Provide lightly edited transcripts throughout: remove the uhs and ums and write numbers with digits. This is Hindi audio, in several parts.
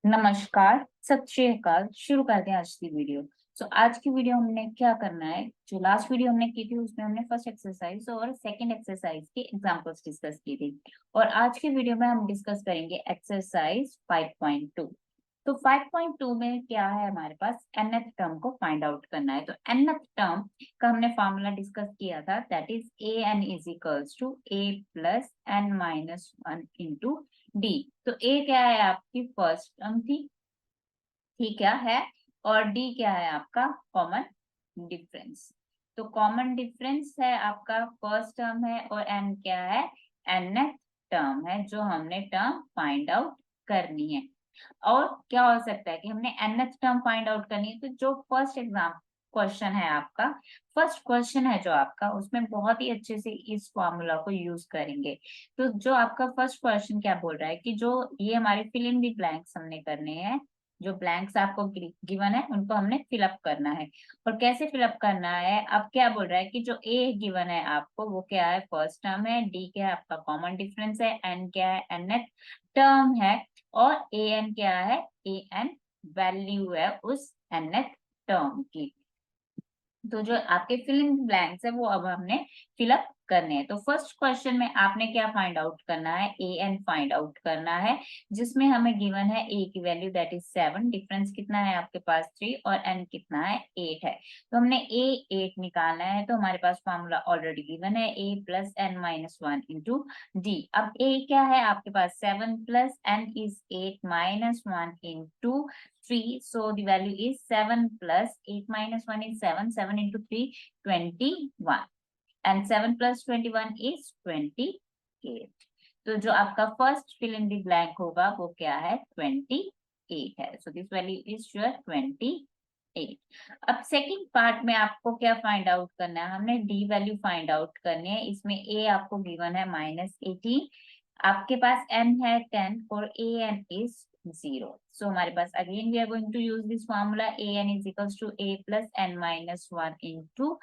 नमस्कार, सत श्री अकाल। शुरू करते हैं आज की वीडियो। आज की वीडियो हमने क्या करना है, जो लास्ट वीडियो हमने की थी उसमें हमने फर्स्ट एक्सरसाइज और सेकंड एक्सरसाइज के एग्जांपल्स डिस्कस की थी। और आज की वीडियो में हम डिस्कस करेंगे एक्सरसाइज 5.2। तो 5.2 में क्या है, हमारे पास nth टर्म को फाइंड आउट करना है। तो nth टर्म का हमने फॉर्मूला डिस्कस किया था, that is an is equals to a plus n minus 1 into D. तो a क्या है, आपकी फर्स्ट टर्म थी, ठीक क्या है, और डी क्या है, आपका कॉमन डिफरेंस। तो कॉमन डिफरेंस है आपका फर्स्ट टर्म है, और एन क्या है, nth टर्म है जो हमने टर्म फाइंड आउट करनी है। और क्या हो सकता है कि हमने nth टर्म फाइंड आउट करनी है, तो जो फर्स्ट एग्जाम क्वेश्चन है आपका, फर्स्ट क्वेश्चन है जो आपका, उसमें बहुत ही अच्छे से इस फॉर्मूला को यूज करेंगे। तो जो आपका फर्स्ट क्वेश्चन क्या बोल रहा है कि जो ये हमारे फिल इन द ब्लैंक्स हमने करने हैं, जो ब्लैंक्स आपको गिवन है उनको हमने फिलअप करना है। और कैसे फिलअप करना है, अब क्या बोल रहा है कि जो ए गिवन है आपको वो क्या है, फर्स्ट टर्म है, डी क्या है आपका कॉमन डिफरेंस है, एन क्या है nth टर्म है, और ए एन क्या है, ए एन वैल्यू है उस nth टर्म की। तो जो आपके फिल इन ब्लैंक्स है वो अब हमने फिलअप करने हैं। तो फर्स्ट क्वेश्चन में आपने क्या फाइंड आउट करना है, ए एन फाइंड आउट करना है, जिसमें हमें गिवन है ए की वैल्यू दैट इज 7, डिफरेंस कितना है आपके पास 3, और एन कितना है 8 है। तो हमने ए 8 निकालना है, तो हमारे पास फॉर्मूला ऑलरेडी गिवन है, A plus N minus 1 into D. अब ए क्या है आपके पास 7 plus N is 8 minus 1 into 3, so the value is 7 plus 8 minus 1 is 7, 7 into 3, 21, and 7 plus 21 is 28। तो जो आपका first fill in the blank होगा वो क्या है, 28 है। So this value is your 28। अब सेकंड पार्ट में आपको क्या फाइंड आउट करना है, हमने डी वैल्यू फाइंड आउट करनी है। इसमें ए आपको गिवन है -18, आपके पास n है 10 और a n is 0। So हमारे पास again we are going to use this formula, a n is equals to a plus n minus 1 into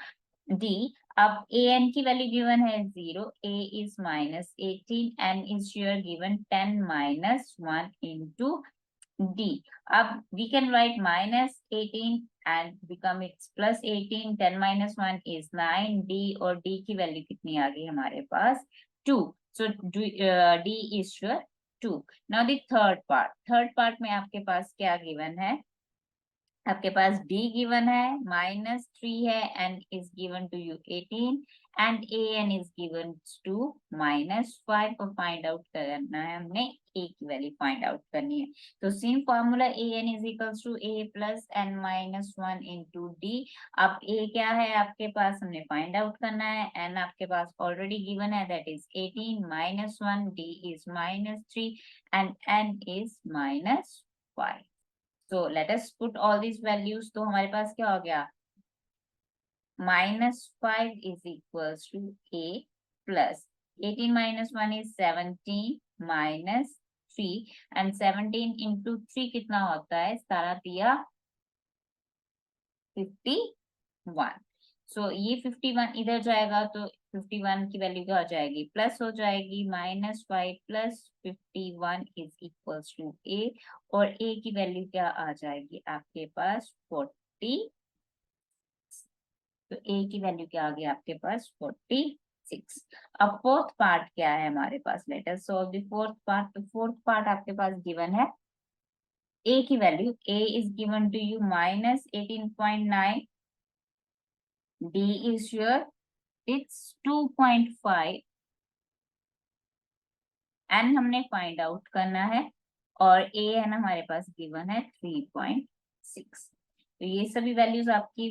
d। अब a n की वैल्यू गिवन है 0, a is -18, n is here given 10 minus 1 into d। अब we can write -18 and become it's +18, 10 minus 1 is 9, d और d की वैल्यू कितनी आ गई हमारे पास 2। So d is sure 2। Now the third part में आपके पास क्या गिवन है, आपके पास d गिवन है -3 है, n is given to you 18, and a n is given to -5। और फाइंड आउट करना है हमने a की वैल्यू फाइंड आउट करनी है। तो same formula a n is equals to a plus n minus 1 into d। अब a क्या है आपके पास, हमने फाइंड आउट करना है, n आपके पास ऑलरेडी गिवन है that is 18 minus 1, d is -3, and n is -5। So let us put all these values। तो हमारे पास क्या हो गया, -5 is equals to a plus 18 minus 1 is 17 minus 3, and 17 into 3 कितना होता है, 17 दिया 51। सो ये 51 इधर जाएगा, तो 51 की वैल्यू क्या हो जाएगी, प्लस हो जाएगी, -5 plus 51 is equals to a, और a की वैल्यू क्या आ जाएगी आपके पास 40। तो a की वैल्यू क्या आ गई आपके पास 46। अब फोर्थ पार्ट क्या है हमारे पास, let us solve the fourth part. तो फोर्थ पार्ट आपके पास गिवन है, a की वैल्यू, a is given to you -18.9, d is here it's 2.5, n हमने फाइंड आउट करना है, और a n हमारे पास गिवन है 3.6। तो ये सभी वैल्यूज आपकी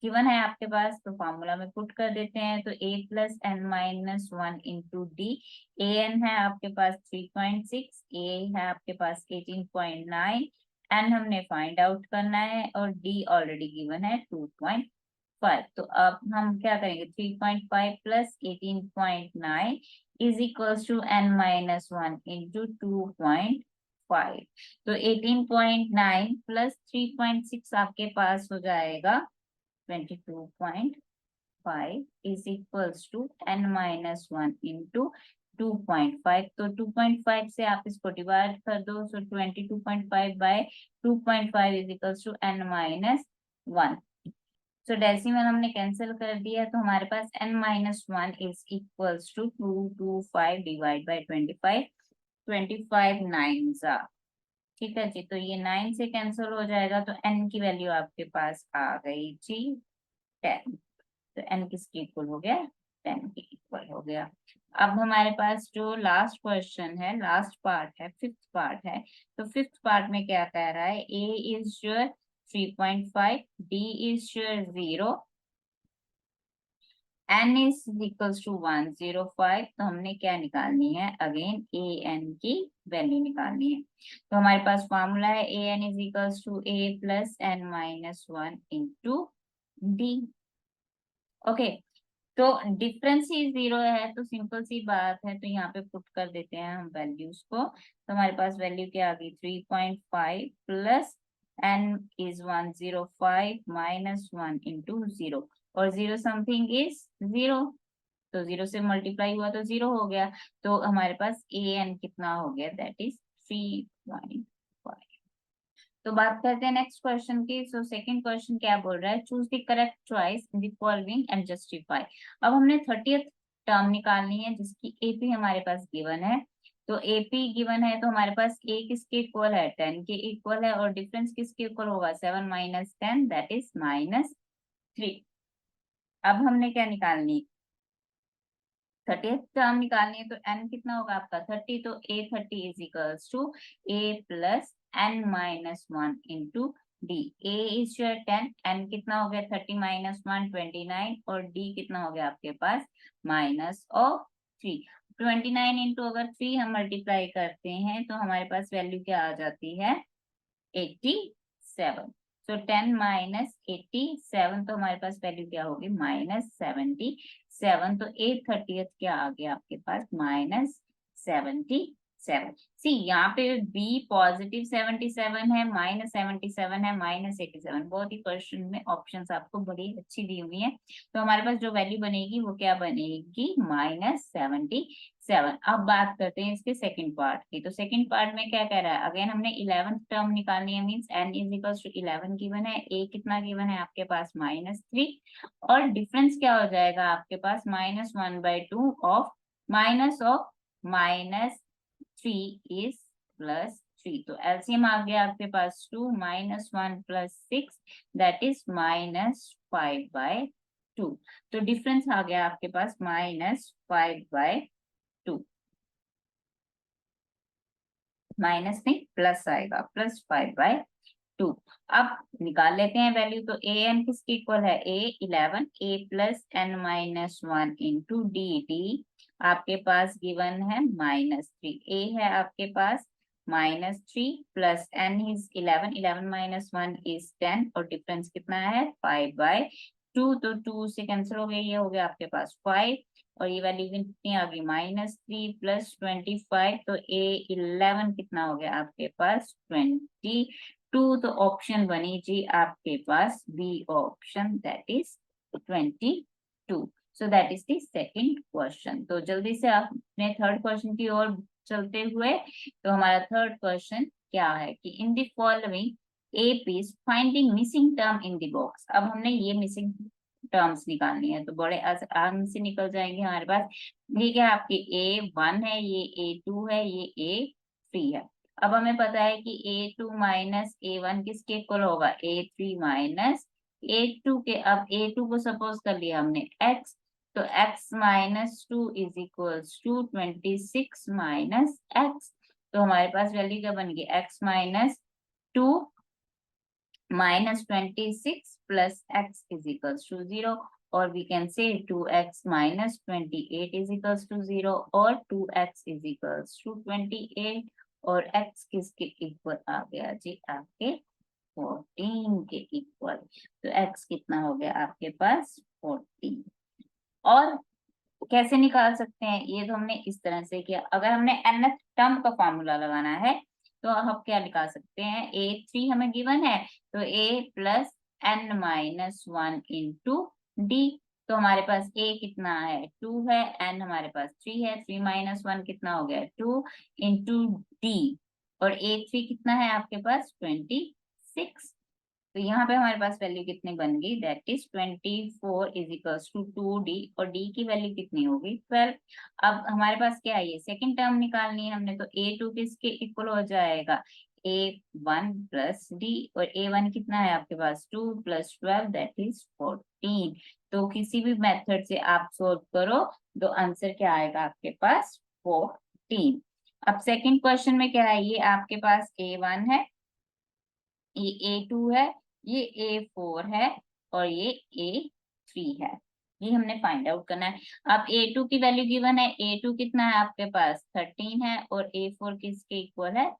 गिवन है आपके पास, तो फॉर्मूला में पुट कर देते हैं। तो a plus n minus 1 into D, A N है आपके पास 3.6, a है आपके पास 18.9, n हमने फाइंड आउट करना है, और d ऑलरेडी गिवन है 2.5। तो अब हम क्या करेंगे, 3.5 plus 18.9 is equals to n minus 1 into 2.5। तो 18.9 प्लस 3.6 आपके पास हो जाएगा 22.5 इज equals to n minus 1 into 2.5, तो 2.5 से आप इसको डिवाइड कर दो, so 22.5 by 2.5 is equals to n minus 1। So decimal हमने कैंसिल कर दिया, तो हमारे पास n minus 1 is equals to 225 divide by 25, 25 9 जा, ठीक है जी। तो ये 9 से कैंसिल हो जाएगा, तो n की वैल्यू आपके पास आ गई जी 10। तो n किसके इक्वल हो गया, 10 के इक्वल हो गया। अब हमारे पास जो लास्ट क्वेश्चन है, लास्ट पार्ट है, फिफ्थ पार्ट है। तो फिफ्थ पार्ट में क्या कह रहा है, a is your 3.5, d is your 0, n is equals to 105। तो हमने क्या निकालनी है, अगेन a n की वैल्यू निकालनी है। तो हमारे पास फॉर्मूला है a n is equals to a plus n minus 1 into d। Okay, तो डिफरेंस ही 0 है, तो सिंपल सी बात है, तो यहाँ पे पुट कर देते हैं हम वैल्यूज को। तो हमारे पास वैल्यू क्या आ गई, 3.5 plus n is 105 minus 1 into 0, और 0 समथिंग इज 0, तो 0 से मल्टीप्लाई हुआ तो 0 हो गया। तो हमारे पास ए एन कितना हो गया, दैट इज 3.5। तो बात करते हैं नेक्स्ट क्वेश्चन की। सो सेकंड क्वेश्चन क्या बोल रहा है, choose the correct choice in the following and justify. अब हमने 30th टर्म निकालनी है, जिसकी एपी हमारे पास गिवन है। तो एपी गिवन है, तो हमारे पास ए किसके इक्वल है, 10 के इक्वल है, और डिफरेंस किसके इक्वल होगा, 7 माइनस 10 दैट इज माइनस 3। अब हमने क्या निकालनी, 30th टर्म निकालनी है, तो n कितना होगा आपका 30, तो a 30 is equals to a plus n minus 1 into d। a is your 10, n कितना हो गया 30 माइनस 1 29, और d कितना हो गया आपके पास माइनस ऑफ 3। 29 इंटू अगर 3 हम मल्टीप्लाई करते हैं, तो हमारे पास वैल्यू क्या आ जाती है, 87। सो 10 माइनस 87, तो हमारे पास वैल्यू क्या होगी, माइनस 77। तो 8/30 क्या आ गया आपके पास, माइनस 77। सी यहाँ पे बी पॉजिटिव 77 है, माइनस 77 है, माइनस 87, बहुत ही क्वेश्चन में ऑप्शंस आपको बड़ी अच्छी दी हुई है। तो हमारे पास जो वैल्यू बनेगी वो क्या बनेगी, माइनस 77। अब बात करते हैं इसके सेकंड पार्ट की। तो सेकंड पार्ट में क्या कह रहा है, अगेन हमने 11th टर्म निकालनी है, means n is equal to 11 given है, a कितना गिवन है आपके पास -3, और डिफरेंस क्या हो जाएगा आपके पास -1/2 ऑफ -3 इज +3। तो एलसीएम आ गया आपके पास 2 -1 + 6 दैट इज -5/2। तो डिफरेंस आ गया आपके पास -5/2, माइनस नहीं प्लस आएगा, +5/2। अब निकाल लेते हैं वैल्यू। तो ए एन किसके इक्वल है, a 11, a plus n minus 1 into D, D आपके पास गिवन है -3, a है आपके पास -3 plus n is 11, 11 minus 1 is 10, और डिफरेंस कितना है 5/2। तो 2 से कैंसिल हो गया, ये हो गया आपके पास 5, और ये वैल्यू कितनी आ गई -3 प्लस 25, तो A11 कितना हो गया आपके पास 22। तो ऑप्शन बनी जी आपके पास B option, that is 22। So that is the second question. तो जल्दी से आप अपने थर्ड क्वेश्चन की ओर चलते हुए, तो हमारा थर्ड क्वेश्चन क्या है कि in the following AP is finding missing term in the box। अब हमने ये मिसिंग टर्म्स निकालनी है, तो बड़े आराम से निकल जाएंगे हमारे पास। ये क्या आपके A1 है, ये A2 है, ये A3 है। अब हमें पता है कि A2 माइनस A1 किसके इक्वल होगा, A3 माइनस A2 के। अब A2 को सपोज कर लिया हमने x, तो x minus 2 is equals to 26 minus x। तो हमारे पास वैल्यू क्या बन गई, x minus 2 -26 plus x is equals to 0, or we can say 2x minus 28 is equals to 0, और 2x is equals to 28, और x किसके इक्वल आ गया जी आपके 14 के इक्वल। तो x कितना हो गया आपके पास 14। और कैसे निकाल सकते हैं, ये तो हमने इस तरह से किया। अगर हमने nth टर्म का फॉर्मूला लगाना है, तो हम क्या निकाल सकते हैं, A3 हमें गिवन है, तो a plus n minus 1 into D. तो हमारे पास a कितना है 2 है, n हमारे पास 3 है, 3 माइनस 1 कितना हो गया 2 इंटू d, और a3 कितना है आपके पास 26। तो यहाँ पे हमारे पास वैल्यू कितनी बन गई, that is 24 is equals to 2d, और d की वैल्यू कितनी होगी 12। अब हमारे पास क्या है, ये सेकंड टर्म निकालनी है हमने, तो a2 किसके इक्वल हो जाएगा a1 प्लस d, और a1 कितना है आपके पास 2 प्लस 12 दैट इज 14। तो किसी भी मेथड से आप सोल्व करो तो आंसर क्या आएगा आपके पास 14। अब सेकंड क्वेश्चन में क्या है, ये आपके पास a1 है, ये A2 है, ये A4 है, और ये A3 है। ये हमने फाइंड आउट करना है। अब A2 की वैल्यू गिवन है, A2 कितना है आपके पास 13 है, और A4 किसके इक्वल है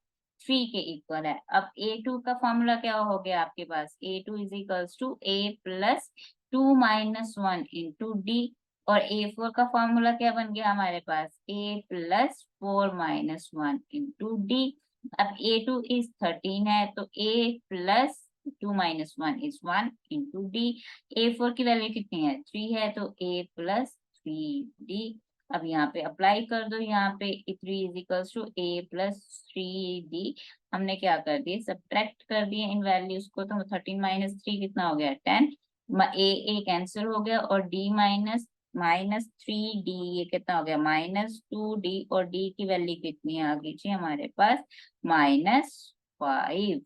3 के इक्वल है। अब A2 का फॉर्मूला क्या हो गया आपके पास, A2 is equals to A plus 2 minus 1 into D, और A4 का फॉर्मूला क्या बन गया हमारे पास A plus 4 minus 1 into D. अब A2 इज 13 है, तो A plus 2 minus 1 is 1 into D. A4 की वैल्यू कितनी है 3 है, तो A प्लस 3D। अब यहाँ पे अप्लाई कर दो, यहाँ पे 3 is equals to A plus 3D। हमने क्या कर दिए, सब्ट्रैक्ट कर दिए इन वैल्यूज को, तो 13 माइनस 3 कितना हो गया 10, A कैंसिल हो गया, और D माइनस माइनस 3D ये कितना हो गया -2D, और D की वैल्यू कितनी आ गई जी हमारे पास -5।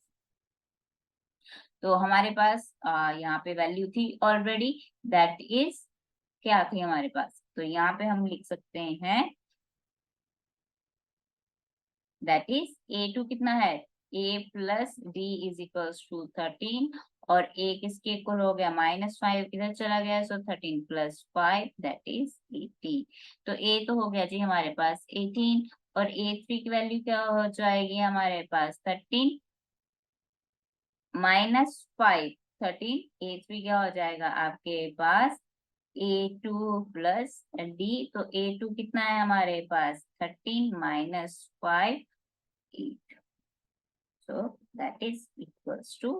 तो हमारे पास यहाँ पे वैल्यू थी ऑलरेडी, दैट इज क्या थी हमारे पास, तो यहाँ पे हम लिख सकते हैं दैट इज A2 कितना है A plus D is equals to 13, और A किसके इक्वल हो गया -5, इधर चला गया, सो 13 प्लस 5 दैट इज 18। तो A तो हो गया जी हमारे पास 18, और A3 की वैल्यू क्या हो जाएगी हमारे पास 13 -5, 13 A3 क्या हो जाएगा आपके पास A2 प्लस डी, तो A2 कितना है हमारे पास 13 -5 8, so that is equals to,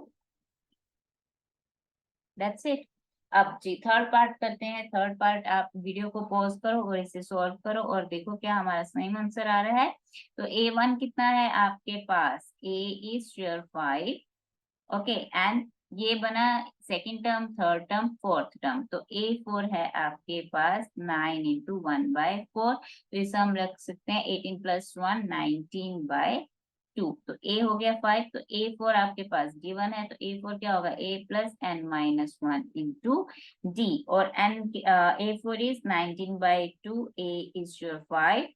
that's it। अब जी थर्ड पार्ट करते हैं। थर्ड पार्ट आप वीडियो को पॉज करो और इसे सॉल्व करो और देखो क्या हमारा सही आंसर आ रहा है। तो A1 कितना है आपके पास, A इज 5, ओके, एंड ये बना second term, third term, fourth term, तो A4 है आपके पास 9 इंटू 1/4, तो इसे हम रख सकते हैं 18 प्लस 1 19/2। तो A हो गया 5, तो A4 आपके पास गिवन है, तो A4 क्या होगा A plus n minus 1 into D, और n A4 is 19/2, A is your 5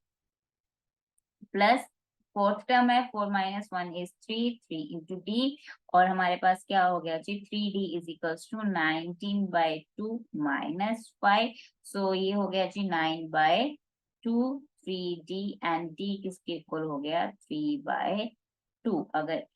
plus fourth term है 4 माइनस 1 इज 3 इंटू डी, और हमारे पास क्या हो गया जी 3D इज इक्वल्स टू 19/2 -5, सो ये हो गया जी 9/2 3D, एंड D किसके इक्वल हो गया 3/2। अगर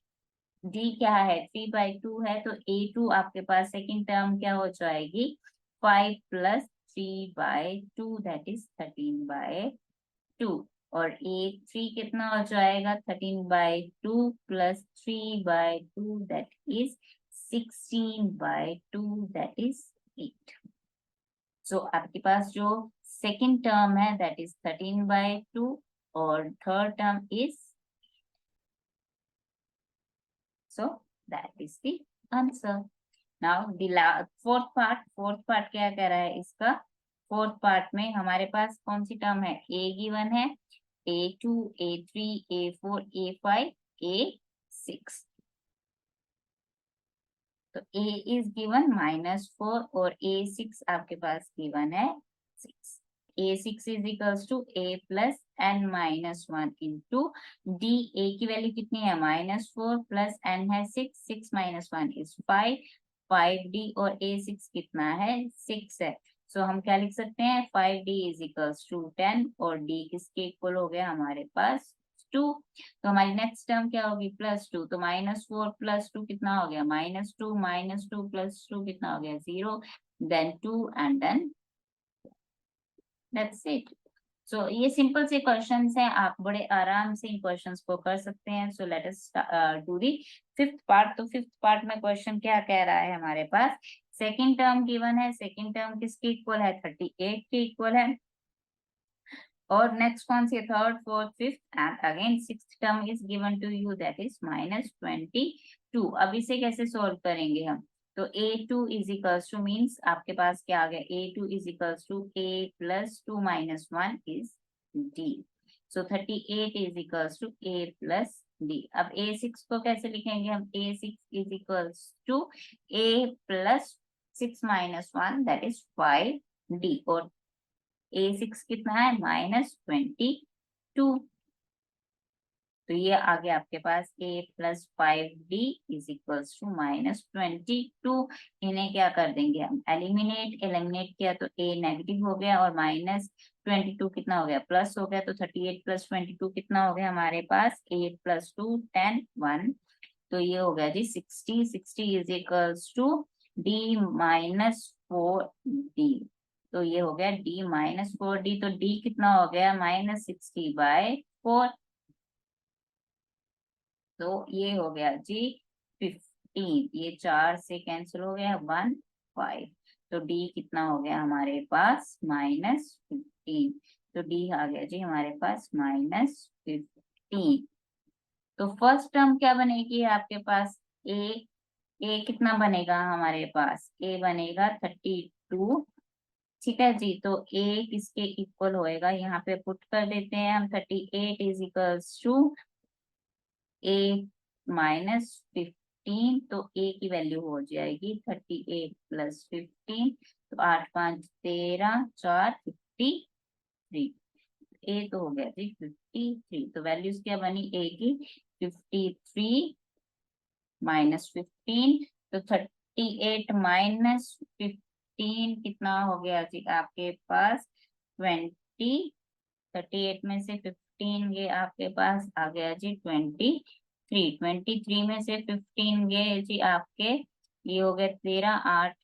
D क्या है 3/2 है, तो A2 आपके पास सेकंड टर्म क्या हो जाएगी 5 प्लस 3/2 दैट इज 13/2, और A3 कितना हो जाएगा 13/2 plus 3/2 that is 16/2 that is 8। सो आपके पास जो सेकंड टर्म है दैट इज 13/2, और third term is, so that is the answer. Now the fourth part क्या कह रहा है इसका, फोर्थ पार्ट में हमारे पास कौन सी टर्म है, A गिवन है, A2 A3 A4 A5 A6, तो A इज गिवन -4, और A6 आपके पास गिवन है 6। A6 is equals to A plus n minus 1 into D, A की वैल्यू कितनी है -4 प्लस n है 6, 6 माइनस 1 इज 5, 5D, और A6 कितना है 6 है, सो हम क्या लिख सकते हैं 5D इज इक्वल्स टू 10, और D किसके इक्वल हो गया हमारे पास 2। तो हमारी नेक्स्ट टर्म क्या होगी +2, तो -4 प्लस 2 कितना हो गया -2, -2 प्लस 2 कितना हो गया 0, then 2 and then that's it. So ये सिंपल से क्वेश्चंस हैं, आप बड़े आराम से इन क्वेश्चंस को कर सकते हैं। सो let us do the fifth part. तो फिफ्थ पार्ट में क्वेश्चन क्या कह रहा है हमारे पास, सेकेंड टर्म गिवन है, सेकेंड टर्म किसके इक्वल है, 38 के इक्वल है। और नेक्स्ट कौन सी है, third, fourth, fifth and again sixth term is given to you, that is -22। अब इसे कैसे सॉल्व करेंगे हम, तो a2 is equals to, means आपके पास क्या आ गया, a2 is equals to a plus 2 minus 1 is d। So 38 is equals to a plus d। अब a6 को कैसे लिखेंगे हम, a6 is equals to a plus 6 minus 1 that is 5d। और a6 कितना है, -22। तो ये आ गया आपके पास a plus 5d is equals to -22। इन्हें क्या कर देंगे हम, एलिमिनेट, एलिमिनेट किया तो a नेगेटिव हो गया और -22 कितना हो गया, प्लस हो गया। तो 38 प्लस 22 कितना हो गया हमारे पास, 8 प्लस 2 10 1। तो ये हो गया जी 60। 60 is equals to d -4d। तो ये हो गया d -4d। तो d कितना हो गया, -60/4। तो ये हो गया जी 15। ये 4 से कैंसिल हो गया, 1 5। तो d कितना हो गया हमारे पास, -15। तो d आ गया जी हमारे पास -15। तो फर्स्ट टर्म क्या बनेगी आपके पास, a कितना बनेगा हमारे पास, a बनेगा 32। ठीक है जी। तो a किसके इक्वल होएगा, यहाँ पे पुट कर देते हैं हम, 38 इज इक्वल्स टू a -15। तो a की वैल्यू हो जाएगी 38 प्लस 15। तो 8 5 13 4 53। a तो हो गया जी 53। तो वैल्यूज क्या बनी a की, 53 -15। तो 38 -15 कितना हो गया जी आपके पास, 20। 38 में से 15 गए आपके पास, आ गया जी 23। 23 में से 15 गए जी आपके, ये हो गया 13, 8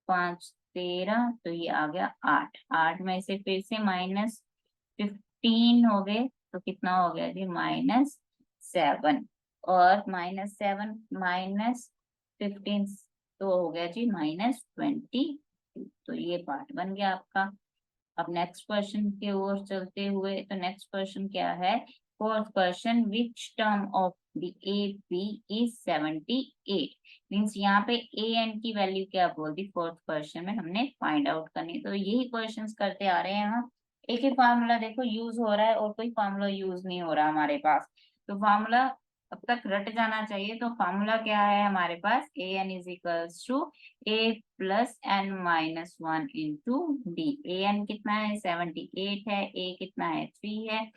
5 13। तो ये आ गया 8। 8 में से फिर से -15 हो गए, तो कितना हो गया जी, -7। और -7 -15 तो हो गया जी -20। तो ये पार्ट बन गया आपका। अब नेक्स्ट क्वेश्चन की ओर चलते हुए, तो नेक्स्ट क्वेश्चन क्या है, fourth question, which term of the A B is 78। Means यहाँ पे ए एन की वैल्यू क्या बोल दी, फोर्थ क्वेश्चन में हमने फाइंड आउट करनी। तो यही क्वेश्चंस करते आ रहे हैं हम। एक ही फार्मूला देखो यूज हो रहा है और कोई फार्मूला यूज नहीं हो रहा हमारे पास। तो फार्मूला अब तक रट जाना चाहिए। तो फार्मूला क्या है हमारे पास, a N is equals to a plus n minus 1 into D. A n कितना है, 78 है, a कितना है, 3 है,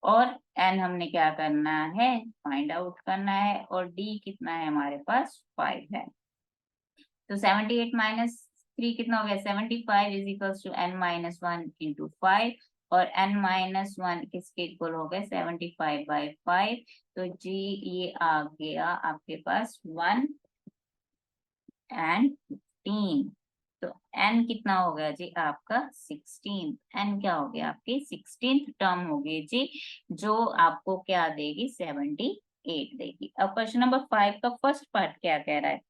और n हमने क्या करना है, फाइंड आउट करना है, और d कितना है हमारे पास, 5 है। तो 78 माइनस 3 कितना हो गया, 75 is equals to n minus 1 into 5। और n माइनस 1 किसके इक्वल हो गए, 75/5। तो जी ये आ गया आपके पास 1 एंड 15। तो n कितना हो गया जी आपका 16। n क्या हो गया, आपकी 16th टर्म हो गई जी, जो आपको क्या देगी, 78 देगी। अब क्वेश्चन नंबर 5 का फर्स्ट पार्ट क्या कह रहा है,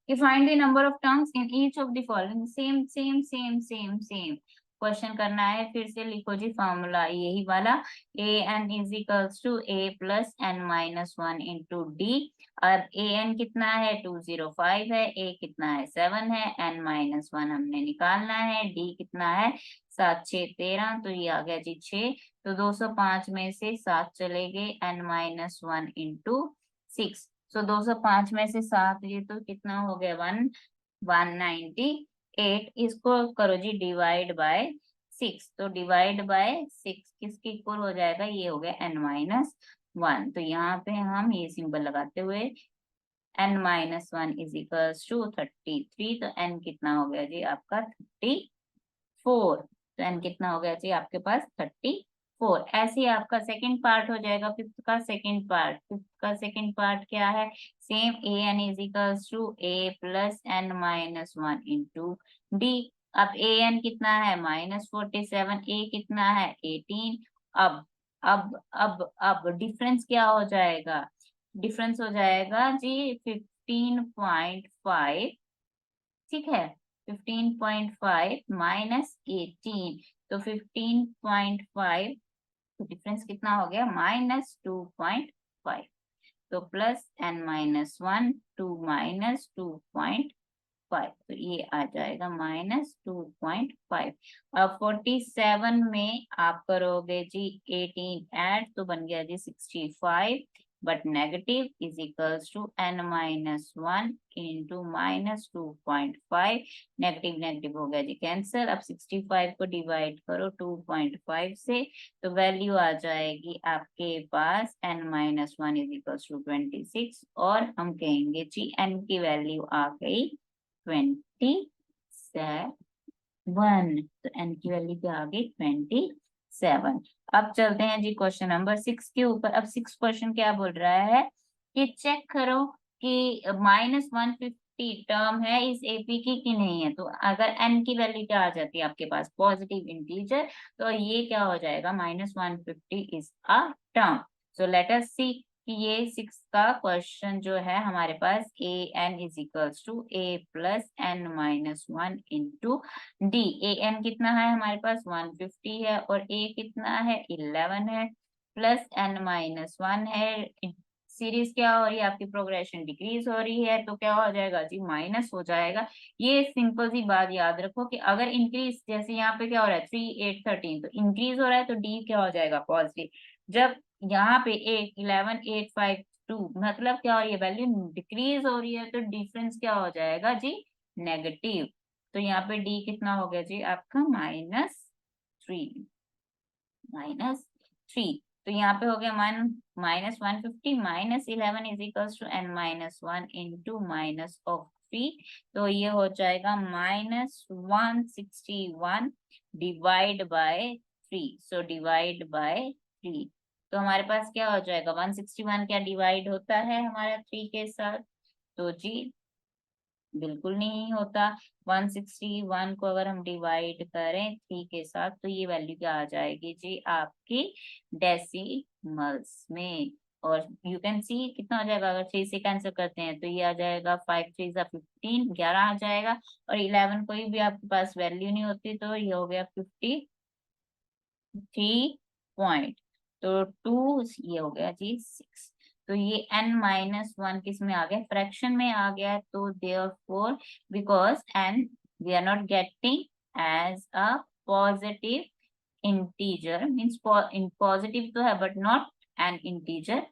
कि find the number of terms in each of the following. Same same same same same question करना है। फिर से लिखो जी फॉर्मूला यही वाला, a N is equals to A plus N minus 1 into D. अब ए एन कितना है, 205 है, ए कितना है, 7 है, एन माइनस 1 हमने निकालना है, डी कितना है, 7 6 13। तो ये आ गया जी 6। तो 205 में से 7 चले गए, एन माइनस 1 इंटू 6। सो 205 में से 7, ये तो कितना हो गया, 198। इसको करो जी डिवाइड बाय 6। तो डिवाइड बाय 6 किसके इक्वल हो जाएगा, ये हो गया n माइनस 1। तो यहाँ पे हम ये सिंबल लगाते हुए, n minus 1 is equals to 33। तो n कितना हो गया जी आपका 34। तो n कितना हो गया जी आपके पास 34। ऐसे ही आपका सेकंड पार्ट हो जाएगा, फिफ्थ का सेकंड पार्ट। फिफ्थ का सेकंड पार्ट क्या है, same A N is equals to A plus N minus 1 into D. अब ए एन कितना है, -47, ए कितना है, 18। अब अब डिफरेंस क्या हो जाएगा, डिफरेंस हो जाएगा जी 15.5, ठीक है। 15.5 माइनस 18, तो 15.5, तो डिफरेंस कितना हो गया -2.5, तो प्लस n-1, 2 - 2.5, तो ये आ जाएगा -2.5। अब 47 में आप करोगे जी 18 ऐड, तो बन गया जी 65, but negative is equals to n-1 into -2.5, negative negative हो गया जी कैंसर। अब 65 को डिवाइड करो 2.5 से, तो वैल्यू आ जाएगी आपके पास n-1 इज इक्वल्स टू 26, और हम कहेंगे जी n की वैल्यू आ गई 27, तो n की वैल्यू क्या आ गई 27। अब चलते हैं जी क्वेश्चन नंबर 6 के ऊपर। अब 6 क्वेश्चन क्या बोल रहा है कि चेक करो कि -150 टर्म है इस एपी की कि नहीं है। तो अगर n की वैल्यू क्या आ जाती है आपके पास पॉजिटिव इंटीजर, तो ये क्या हो जाएगा -150 is a term. So let us see कि ये 6 का क्वेश्चन जो है हमारे पास a N is equals to A plus n-1 into D. A n कितना है हमारे पास 150 है, और ए कितना है 11 है, प्लस n-1 है। सीरीज क्या हो रही है आपकी, प्रोग्रेशन डिक्रीज हो रही है, तो क्या हो जाएगा जी माइनस हो जाएगा। ये सिंपल सी बात याद रखो कि अगर इंक्रीज, जैसे यहाँ पे क्या हो रहा है 3 8 13, तो इंक्रीज हो रहा है तो डी क्या हो जाएगा पॉजिटिव। जब यहाँ पे 8 11 8 5 2, मतलब क्या हो रही है वैल्यू डिक्रीज हो रही है, तो डिफरेंस क्या हो जाएगा जी नेगेटिव। तो यहाँ पे डी कितना हो गया जी आपका -3, -3। तो यहाँ पे हो गया -150 -11 is equals to n-1 into -3, तो ये हो जाएगा -161 divide by 3, so divide by 3। तो हमारे पास क्या हो जाएगा 161 क्या डिवाइड होता है हमारा 3 के साथ, तो जी बिल्कुल नहीं होता। 161 को अगर हम डिवाइड करें 3 के साथ, तो ये वैल्यू क्या आ जाएगी जी आपकी डेसिमल्स में। और यू कैन सी कितना हो जाएगा, अगर 3 से कैंसिल करते हैं तो ये आ जाएगा 5 3 15, 11 आ जाएगा। और 11 कोई भी आपके पास वैल्यू नहीं होती, तो ये हो गया 53 पॉइंट, तो 2 ये हो गया जी 6। तो ये n-1 किस में आ गया, फ्रैक्शन में आ गया। तो therefore because n we are not getting as a positive integer, means in positive तो है but not an integer,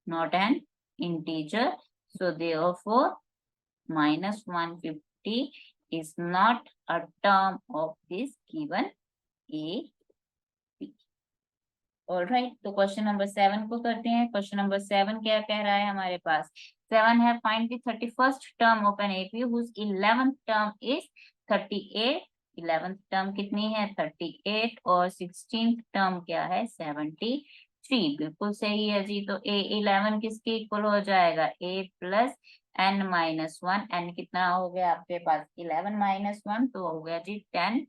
not an integer, so therefore -150 is not a term of this given a। Alright, तो क्वेश्चन नंबर 7 को करते हैं। क्वेश्चन नंबर 7 क्या कह रहा है हमारे पास, 7 है find the 31st term of an AP whose 11th term is 38। 11th term कितनी है 38, और 16th टर्म क्या है 73। बिल्कुल सही है जी। तो ए 11 किसके इक्वल हो जाएगा, ए प्लस n-1, n कितना हो गया आपके पास 11 - 1, तो हो गया जी 10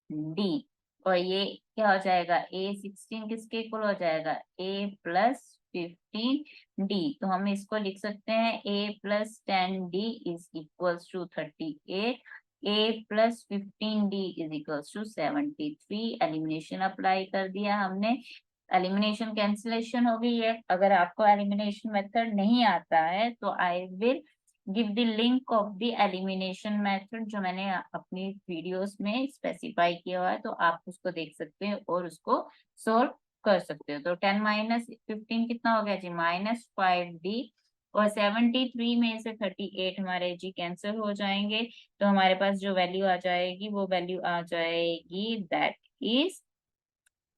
डी। और ये क्या हो जाएगा A16 किसके इक्वल हो जाएगा, A प्लस 15 डी। तो हम इसको लिख सकते हैं A plus 10 D is equals to 38, A plus 15 D is equals to 73। Elimination apply कर दिया हमने, एलिमिनेशन कैंसिलेशन हो गई है। अगर आपको एलिमिनेशन मेथड नहीं आता है तो I will give the link of the elimination method, जो मैंने अपनी वीडियोस में स्पेसिफाई किया हुआ है, तो आप उसको देख सकते हैं और उसको सोल्व कर सकते हो। तो 10 - 15 कितना हो गया जी -5d, और 73 में से 38 हमारे जी कैंसिल हो जाएंगे। तो हमारे पास जो वैल्यू आ जाएगी वो वैल्यू आ जाएगी दैट इज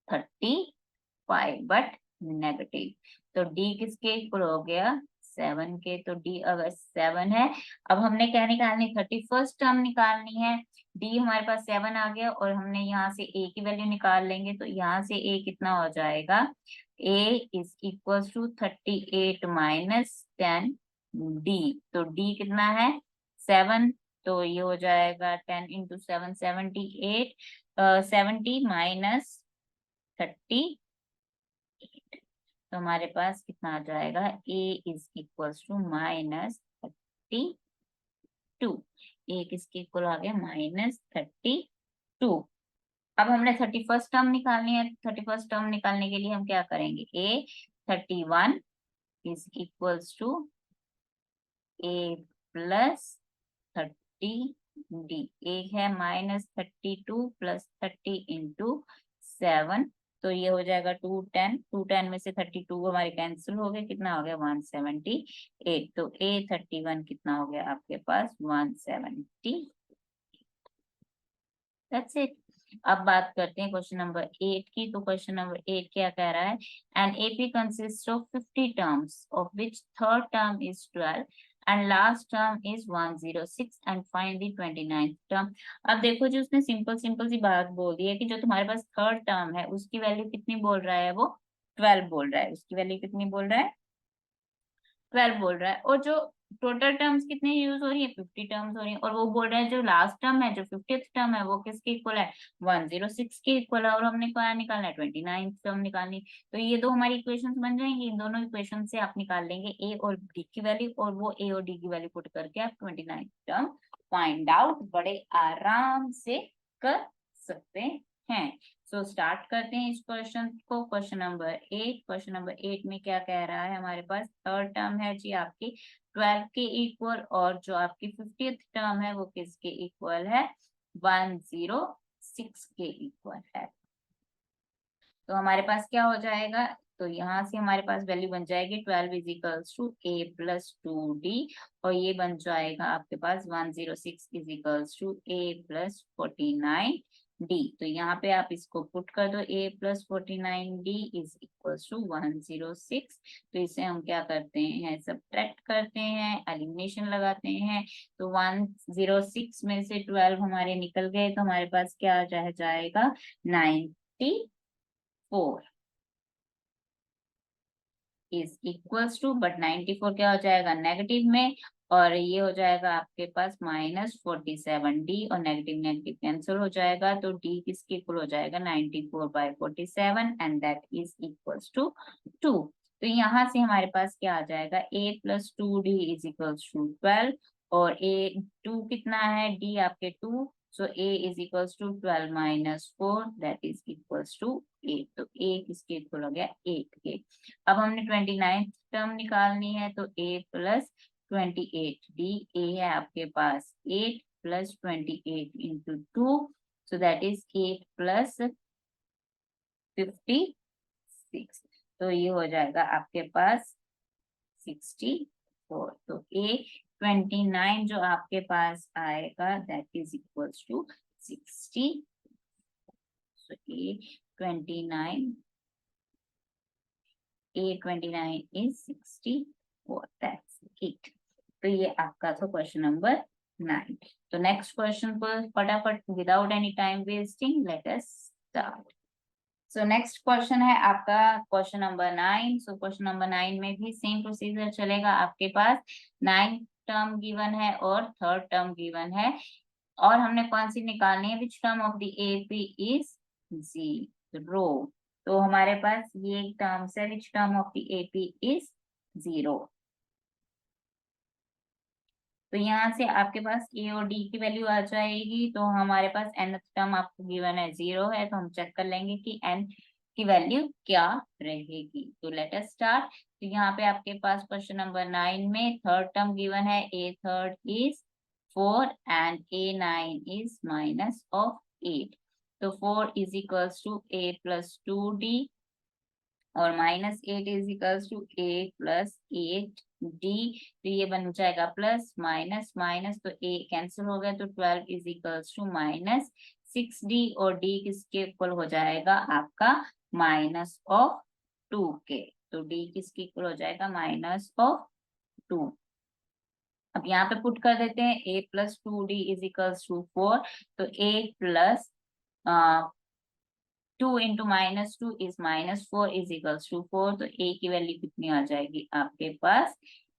35, बट नेगेटिव। तो डी किसके इक्वल हो गया 7 के, तो डी अगर 7 है, अब हमने क्या निकालनी 31st टर्म निकालनी है। डी हमारे पास 7 आ गया, और हमने यहाँ से ए की वैल्यू निकाल लेंगे, तो यहाँ से ए कितना हो जाएगा, ए इज इक्वल टू 38 - 10 डी। तो डी कितना है 7, तो ये हो जाएगा 10 इंटू 7 78, 70 - 30, तो हमारे पास कितना आ जाएगा, ए इज इक्वल्स टू -32। ए किसके इक्वल आ गया, -32। अब हमने 31st टर्म निकालनी है। 31st टर्म निकालने के लिए हम क्या करेंगे, A 31 is equals to A plus 30 D. एक है -32 प्लस 30 इंटू 7, तो ये हो जाएगा 210। 210 में से 32 हमारे कैंसिल हो गए, कितना हो गया 178। तो A31 कितना हो गया आपके पास 170। That's it. अब बात करते हैं क्वेश्चन नंबर 8 की। तो क्वेश्चन नंबर 8 क्या कह रहा है, an AP consist of 50 terms of which third term is 12 and last term is 106 and find the 29th term. अब देखो जी, उसने सिंपल सिंपल सी बात बोल दी है कि जो तुम्हारे पास थर्ड टर्म है उसकी वैल्यू कितनी बोल रहा है, वो 12 बोल रहा है। उसकी वैल्यू कितनी बोल रहा है, 12 बोल रहा है। और जो टोटल टर्म्स कितनी यूज हो रही है, 50 टर्म्स हो रही है। और वो बोल रहा है जो लास्ट टर्म है, जो 50th टर्म है, वो किसके इक्वल है, 106 के इक्वल है। और हमने क्या निकालना है, 29th टर्म निकालनी। तो ये दो हमारी इक्वेशंस बन जाएंगी। इन दोनों इक्वेशन से आप निकाल लेंगे ए और डी की वैल्यू, और वो ए और डी की वैल्यू पुट करके आप 29th टर्म फाइंड आउट बड़े आराम से कर सकते हैं। सो स्टार्ट करते हैं इस क्वेश्चन को। Question number 8। क्वेश्चन नंबर 8 में क्या कह रहा है, हमारे पास थर्ड टर्म है जी आपकी 12 के इक्वल, और जो आपकी 50th टर्म है वो किसके इक्वल है, 106 के इक्वल है। तो हमारे पास क्या हो जाएगा, तो यहाँ से हमारे पास वैल्यू बन जाएगी 12 is equals to A plus 2 d, और ये बन जाएगा आपके पास 106 is equals to A plus 49 d. तो यहाँ पे आप इसको पुट कर दो, a plus 49 d is equals to 106। तो इसे हम क्या करते हैं, सब्ट्रैक्ट करते हैं, एलिमिनेशन लगाते हैं। तो 106 में से 12 हमारे निकल गए, तो हमारे पास क्या आ जाएगा 94 इज इक्वल्स टू, बट 94 क्या हो जाएगा नेगेटिव में, और ये हो जाएगा आपके पास -47 डी, और नेगेटिव नेगेटिव कैंसिल हो जाएगा। तो डी किसके इक्वल हो जाएगा 94/47, and that is equals to 2। तो यहाँ से हमारे पास क्या आ जाएगा, a plus 2d is equals to 12, और a 2 कितना है, d आपके 2, so a is equals to 12 minus 4 that is equals to 8। तो a किसके इक्वल हो गया 8 के। अब हमने 29th टर्म निकालनी है, तो a प्लस 28d, a है आपके पास 8 plus 28 into 2, so that is 8 plus 56। तो ये हो जाएगा आपके पास 64। तो a 29 जो आपके पास आएगा that is equals to 60। So A29 is 64, that's it। तो ये आपका था क्वेश्चन नंबर 9। तो नेक्स्ट क्वेश्चन पर फटाफट without any time wasting let us start. So next question है आपका question number 9। So question number 9 में भी सेम प्रोसीजर चलेगा। आपके पास 9th टर्म गिवन है और थर्ड टर्म गिवन है, और हमने कौन सी निकालनी है, विच term of the AP is 0। तो हमारे पास ये टर्म्स है, विच term of the AP is 0। तो यहाँ से आपके पास ए और डी की वैल्यू आ जाएगी। तो हमारे पास nth टर्म आपको गिवन है 0 है, तो हम चेक कर लेंगे कि n की वैल्यू क्या रहेगी। तो लेट अस स्टार्ट। तो यहाँ पे आपके पास क्वेश्चन नंबर 9 में थर्ड टर्म गिवन है, a third is 4 and A9 is minus of 8। तो 4 is equals to a plus 2d, और -8 is equals to a plus 8d। तो ये बन जाएगा प्लस माइनस माइनस, तो a कैंसिल हो गया, तो 12 इज इक्वल्स टू -6d, और d किसके इक्वल हो जाएगा आपका -2 के। तो d किसके इक्वल हो जाएगा -2। अब यहाँ पे पुट कर देते हैं, a plus 2d is equals to 4। तो a plus 2 into -2 is -4 is equals to 4। तो a की वैल्यू कितनी आ जाएगी आपके पास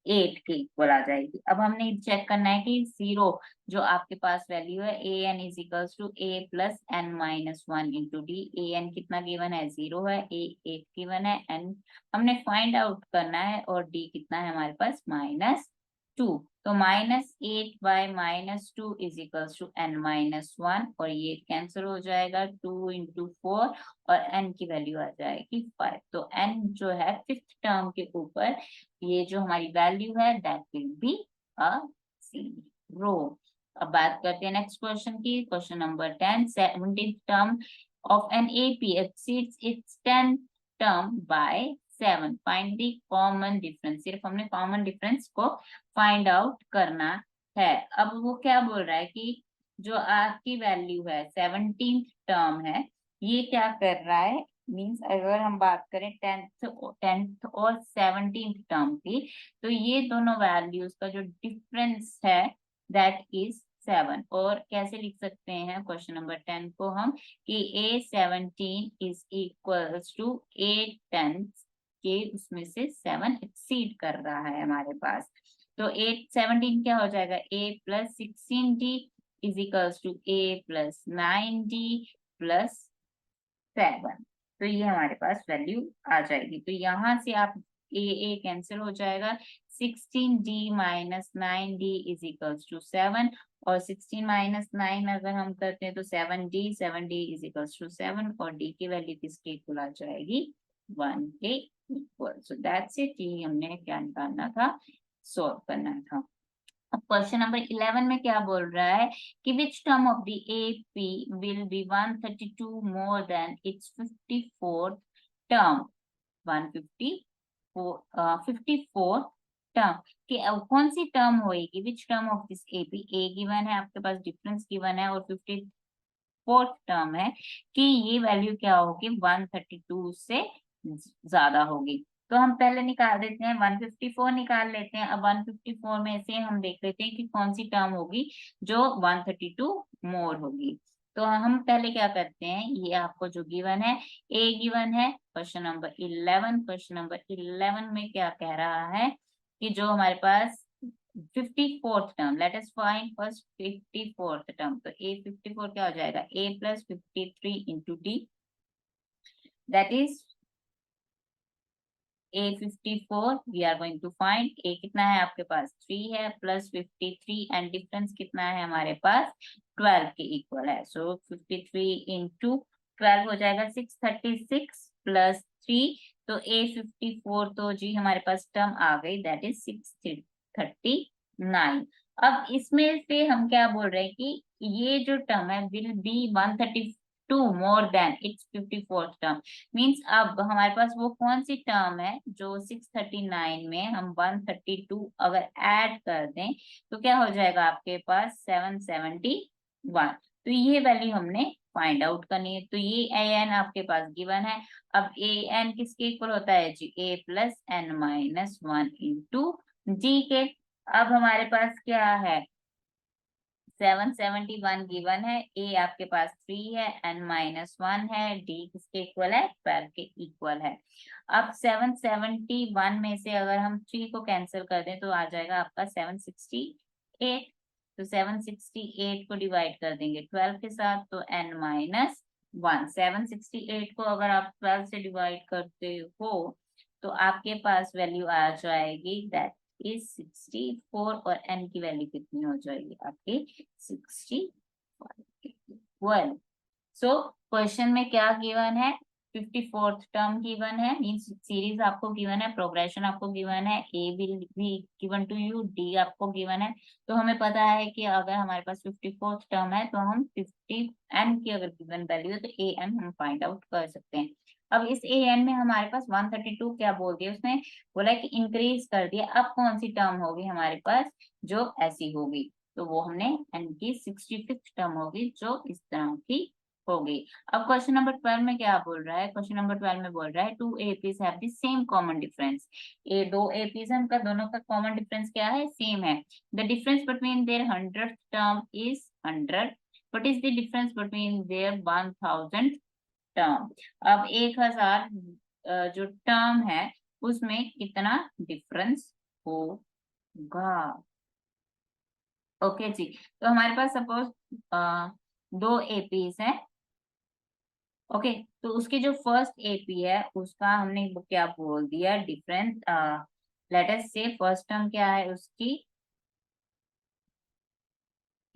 8 के इक्वल आ जाएगी। अब हमने चेक करना है कि 0 जो आपके पास वैल्यू है a N is equals to A plus N minus one into D. A n कितना गिवन है, 0 है, ए 8 गिवन है, एन हमने फाइंड आउट करना है, और डी कितना है हमारे पास, -2। तो -8/-2 इज इक्वल्स टू n-1, और ये कैंसिल हो जाएगा, 2 × 4, और n की वैल्यू आ जाएगी 5। तो n जो है फिफ्थ टर्म के ऊपर ये जो हमारी वैल्यू है दैट विल बी अ 0। अब बात करते हैं नेक्स्ट क्वेश्चन की। Question number 10, 17th term of an AP exceeds its 10th term by 7, find the common difference. सिर्फ हमने कॉमन डिफरेंस को फाइंड आउट करना है। अब वो क्या बोल रहा है कि जो आपकी वैल्यू है 17th टर्म है, ये क्या कर रहा है, मीन्स अगर हम बात करें 10th और 17th टर्म की, तो ये दोनों वैल्यूज का जो डिफरेंस है दैट इज 7। और कैसे लिख सकते हैं क्वेश्चन नंबर 10 को हम, कि A17 is equals to A10 के उसमें से 7 एक्सीड कर रहा है हमारे पास। तो 8/17 क्या हो जाएगा, A+16D is equals to A+9D plus 7। तो ये हमारे पास वैल्यू आ जाएगी। तो यहाँ से आप ए कैंसिल हो जाएगा, 16D-9D इज इक्वल्स टू 7, और 16 - 9 अगर हम करते हैं तो 7D इज इक्वल्स टू 7, और डी की वैल्यू किसके इक्वल आ जाएगी, 1 के इक्वल। सो दैट्स इट, ये हमने क्या निकालना था, सॉल्व करना था। अब क्वेश्चन नंबर 11 में क्या बोल रहा है कि विच term of the AP will be 132 more than it's 54th term. 54 term कि कौन सी टर्म होएगी, विच term of this AP, A given है आपके पास, डिफरेंस गिवन है, और 54th टर्म है कि ये वैल्यू क्या होगी, 132 से ज्यादा होगी। तो हम पहले निकाल देते हैं, 154 निकाल लेते हैं। अब 154 में से हम देख लेते हैं कि कौन सी टर्म होगी जो 132 मोर होगी। तो हम पहले क्या करते हैं, ये आपको जो गिवन है, ए गिवन है, क्वेश्चन नंबर 11। क्वेश्चन नंबर 11 में क्या कह रहा है कि जो हमारे पास 54th term, let us find first 54th term. तो ए 54 क्या हो जाएगा, A+53 into d, that is A54 we are going to find. A कितना है आपके पास, 3 है, प्लस 53, एंड डिफरेंस कितना है हमारे पास, 12 के इक्वल है। सो 53 इंटू 12 हो जाएगा 636 प्लस 3। तो A54 तो जी हमारे पास टर्म आ गई, दैट इज 639। अब इसमें से हम क्या बोल रहे हैं कि ये जो टर्म है will be 132 more than it's 54th term. Means अब हमारे पास वो कौन सी टर्म है जो 639 में हम 132 अगर ऐड कर दें तो क्या हो जाएगा आपके पास, 771। तो ये वैल्यू हमने फाइंड आउट करनी है। तो ये ए एन आपके पास गिवन है। अब ए एन किसके इक्वल होता है जी, A+n-1 इंटू जी के। अब हमारे पास क्या है, 771 गिवन है, ए आपके पास 3 है, n-1 है, डी किसके इक्वल है, 12 के इक्वल है। अब 771 में से अगर हम 3 को कैंसिल कर दें तो आ जाएगा आपका 768। तो 768 को डिवाइड कर देंगे 12 के साथ, तो n-1। 768 को अगर आप 12 से डिवाइड करते हो तो आपके पास वैल्यू आ जाएगी दैट इज 64, और n की वैल्यू कितनी हो जाएगी आपकी, 65। सो क्वेश्चन में क्या गिवन है, 54th टर्म गिवन है, मींस सीरीज आपको गिवन है, प्रोग्रेशन आपको गिवन है, a will be given to you, d आपको गिवन है। तो हमें पता है कि अगर हमारे पास 54th टर्म है तो हम 50 n की अगर गिवन वैल्यू है तो ए एन हम फाइंड आउट कर सकते हैं। अब इस ए एन में हमारे पास 132 क्या बोल दिया उसने, बोला कि इंक्रीज कर दिया। अब कौन सी टर्म होगी हमारे पास जो ऐसी होगी, तो वो हमने एन की 65th टर्म होगी जो इस तरह की होगी। अब क्वेश्चन नंबर 12 में क्या बोल रहा है, क्वेश्चन नंबर 12 में बोल रहा है two APs have the same common difference. ये दो एपीज है, उनका दोनों का कॉमन डिफरेंस क्या है, सेम है। The difference between their 100th term is 100। What is the difference between their 1000th term. अब 1000 जो टर्म है उसमें कितना डिफरेंस होगा। होगा। ओके जी। तो हमारे पास सपोज दो एपीज हैं। ओके, तो उसके जो फर्स्ट एपी है उसका हमने वो क्या बोल दिया, डिफरेंस। लेट अस से फर्स्ट टर्म क्या है उसकी,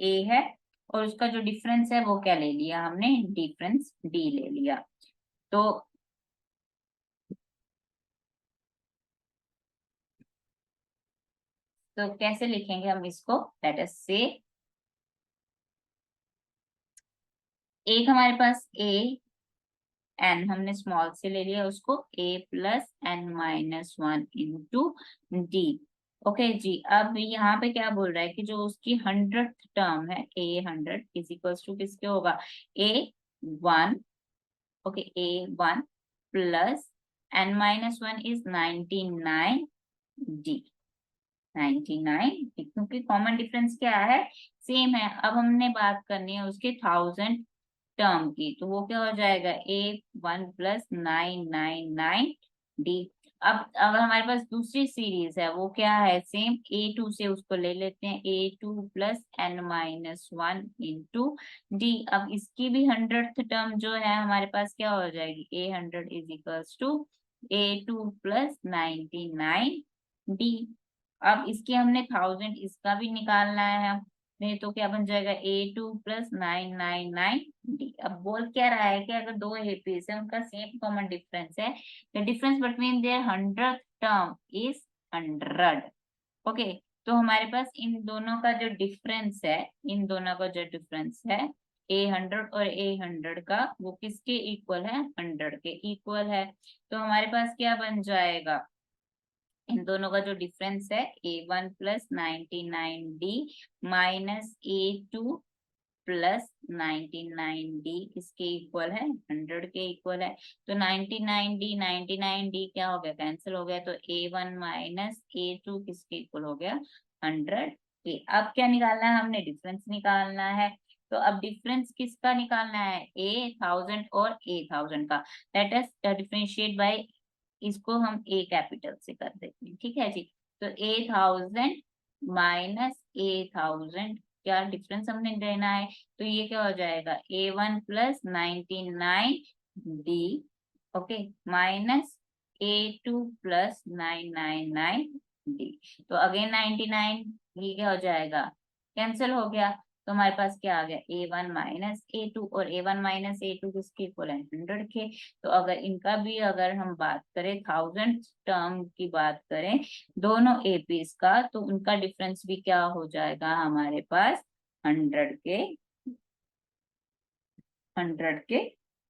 ए है, और उसका जो डिफरेंस है वो क्या ले लिया हमने, डिफरेंस डी ले लिया। तो कैसे लिखेंगे हम इसको, लेट अस से एक हमारे पास ए एन हमने स्मॉल से ले लिया उसको, a plus N minus one into d. Okay जी, अब यहाँ पे क्या बोल रहा है कि जो उसकी 100th टर्म है, ए 100 इज इक्वल्स टू किसके होगा, a one. Okay, a one plus N minus one is 99 d, 99, क्योंकि कॉमन डिफरेंस क्या है, सेम है। अब हमने बात करनी है उसके 1000 टर्म की, तो वो क्या हो जाएगा, ए वन प्लस 999 डी। अब अगर हमारे पास दूसरी सीरीज है वो क्या है, सेम ए टू से उसको ले लेते हैं, a two plus N minus one into D. अब इसकी भी 100th टर्म जो है हमारे पास क्या हो जाएगी, A 100 is equals to A two plus 99 D. अब इसके हमने 1000 इसका भी निकालना है, नहीं तो क्या बन जाएगा, ए टू प्लस 999 डी। अब बोल क्या रहा है कि अगर दो एपीज है उनका सेम कॉमन डिफरेंस है, the difference between their 100th term is 100। Okay, तो हमारे पास इन दोनों का जो डिफरेंस है, इन दोनों का जो डिफरेंस है, ए 100 और ए 100 का, वो किसके इक्वल है, 100 के इक्वल है। तो हमारे पास क्या बन जाएगा, इन दोनों का जो डिफरेंस है, ए one plus 99 D minus a two plus 99 D किसके इक्वल है, 100 के इक्वल है। तो 99 डी क्या हो गया, कैंसिल हो गया, तो ए वन माइनस ए टू किसके इक्वल हो गया, 100 के। अब क्या निकालना है, हमने डिफरेंस निकालना है। तो अब डिफरेंस किसका निकालना है, ए 1000 और ए 1000 का। लेट अस डिफरेंशिएट बाय, इसको हम ए कैपिटल से कर देते हैं, ठीक है जी। तो ए 1000 माइनस ए 1000, क्या डिफरेंस हमने देना है, तो ये क्या हो जाएगा, a one plus 99 d, okay, minus a two plus 999 d. तो अगेन 99, ये क्या हो जाएगा, कैंसिल हो गया। तो हमारे पास क्या आ गया, ए वन माइनस ए टू, और ए वन माइनस ए टू किसके इक्वल है, 100 के। तो अगर इनका भी अगर हम बात करें, 1000 टर्म की बात करें दोनों एपीज का, तो उनका डिफरेंस भी क्या हो जाएगा हमारे पास, 100 के, 100 के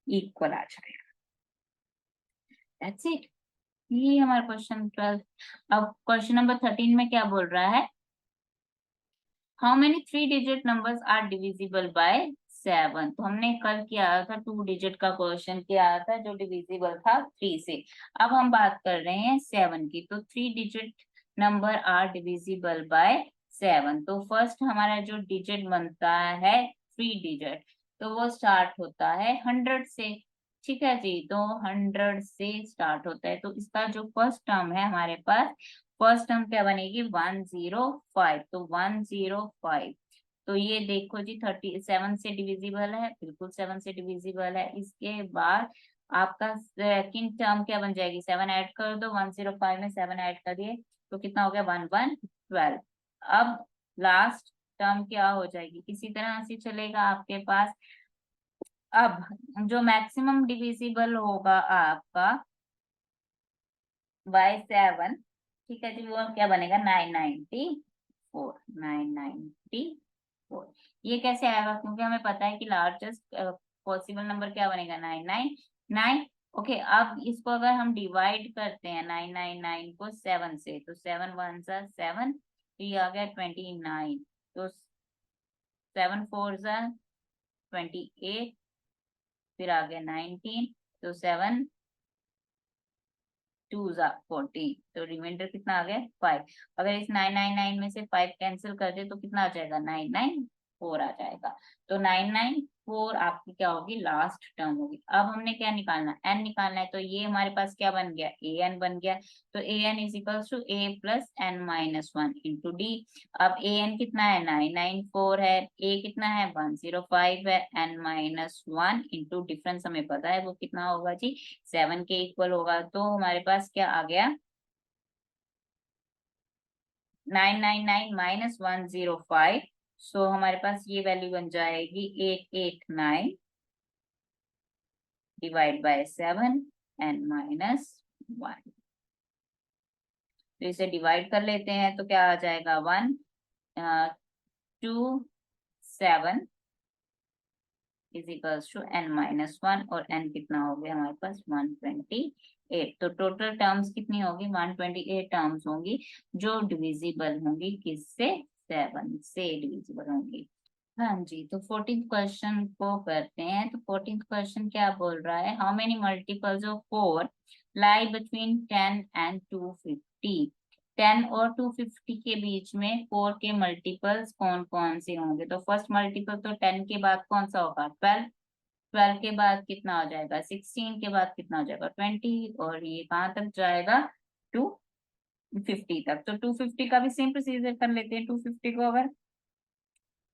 इक्वल आ जाएगा। दैट्स इट, ये हमारा क्वेश्चन 12। अब क्वेश्चन नंबर 13 में क्या बोल रहा है, how many 3 digit numbers are divisible by 7। तो हमने कल किया था 2 डिजिट का क्वेश्चन किया था जो डिविजिबल था 3 से। अब हम बात कर रहे हैं 7 की। तो 3 digit number are divisible by 7। तो फर्स्ट हमारा जो डिजिट बनता है 3 डिजिट, तो वो स्टार्ट होता है 100 से, ठीक है जी। तो 100 से स्टार्ट होता है, तो इसका जो फर्स्ट टर्म है हमारे पास, फर्स्ट टर्म क्या बनेगी, 105। तो 105, तो ये देखो जी 37 से डिविजिबल है, बिल्कुल 7 से डिविजिबल है। इसके बाद आपका सेकंड टर्म क्या बन जाएगी, 7 ऐड कर दो, 105 में 7 ऐड करिए तो कितना हो गया, 1112। अब लास्ट टर्म क्या हो जाएगी, इसी तरह से चलेगा आपके पास। अब जो मैक्सिमम डिविजिबल होगा आपका बाय 7, ठीक है जी, वो क्या बनेगा, 994, 994। ये कैसे आएगा, क्योंकि हमें पता है कि लार्जेस्ट पॉसिबल नंबर क्या बनेगा, 999। ओके, अब इसको अगर हम डिवाइड करते हैं 999 को 7 से, तो 7 वन सा 7, तो ये आ गया 29। तो 7 फोर सा 28, फिर आ गया 19, तो 7 टू जा 14, तो रिमाइंडर कितना आ गया, 5। अगर इस 999 में से 5 कैंसिल कर दे तो कितना आ जाएगा, 994 आ जाएगा। तो 994 4 आपकी क्या होगी, लास्ट टर्म होगी। अब हमने क्या निकालना, n निकालना है, तो ये हमारे पास क्या बन गया, an बन गया। तो an is equals to a plus n minus 1 into D. अब an कितना है, 994 है, a कितना है 105 है, n माइनस 1 इंटू डिफरेंस हमें पता है वो कितना होगा जी, 7 के इक्वल होगा। तो हमारे पास क्या आ गया, 999 माइनस 105। सो हमारे पास ये वैल्यू बन जाएगी 889 डिवाइड बाय 7 एन माइनस 1। तो इसे डिवाइड कर लेते हैं तो क्या आ जाएगा, 127 is equals to n minus 1, और n कितना हो गया हमारे पास 128। तो टोटल टर्म्स कितनी होगी, 128 टर्म्स होंगी जो डिविजिबल होंगी, किससे, 7 से डिविजिबल होंगी। हाँ जी, तो 14th क्वेश्चन को करते हैं। तो 14th क्वेश्चन क्या बोल रहा है, how many multiples of 4 lie between 10 and 250। 10 और 250 के बीच में 4 के मल्टीपल्स कौन कौन से होंगे। तो फर्स्ट मल्टीपल तो 10 के बाद कौन सा होगा, 12। 12 के बाद कितना हो जाएगा, 16 के बाद कितना हो जाएगा, 20, और ये कहाँ तक जाएगा, 250 तक। तो 250 का भी सेम प्रोसीजर कर लेते हैं। 250 को अगर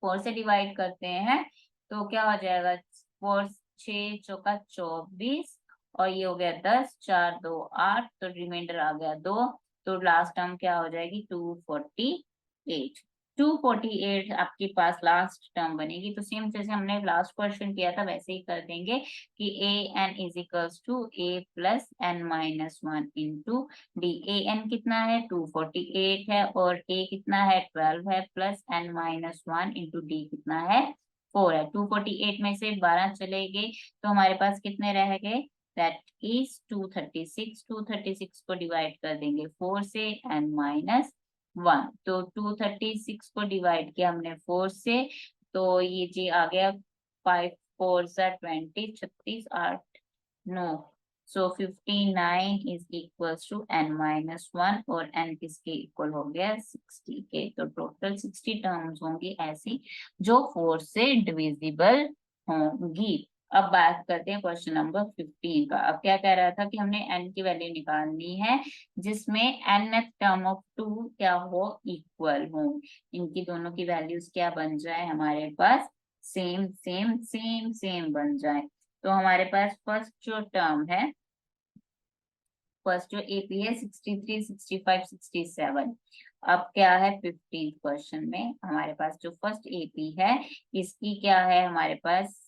4 से डिवाइड करते हैं तो क्या हो जाएगा, 4 6 चौका 24, और ये हो गया 10, 4 2 8, तो रिमाइंडर आ गया 2। तो लास्ट टर्म क्या हो जाएगी, 248। 248 आपके पास लास्ट टर्म बनेगी। तो सेम जैसे हमने लास्ट क्वेश्चन किया था वैसे ही कर देंगे कि a N is equals to A plus N minus 1 into D. A n कितना है, 248 है, और ए कितना है, 12 है, plus N minus 1 into D कितना है, 4 है। 248 में से 12 चले गए तो हमारे पास कितने रह गए, दैट इज 236। 236 को डिवाइड कर देंगे 4 से, एन माइनस 1। तो 236 को डिवाइड किया हमने 4 से, तो ये जी आ गया 5 4 20, 36 8 9। So 59 is equals to n minus 1, और n किसके इक्वल हो गया, 60 के। तो टोटल 60 टर्म्स होंगी ऐसी जो 4 से डिविजिबल होंगी। अब बात करते हैं क्वेश्चन नंबर 15 का। अब क्या कह रहा था कि हमने n की वैल्यू निकालनी है जिसमें nth टर्म ऑफ 2 क्या हो, इक्वल हो। इनकी दोनों की वैल्यूज क्या बन जाए हमारे पास, सेम सेम सेम सेम बन जाए। तो हमारे पास फर्स्ट जो टर्म है, फर्स्ट जो एपी है 63 65 67। अब क्या है 15th क्वेश्चन में हमारे पास जो फर्स्ट एपी है इसकी क्या है, हमारे पास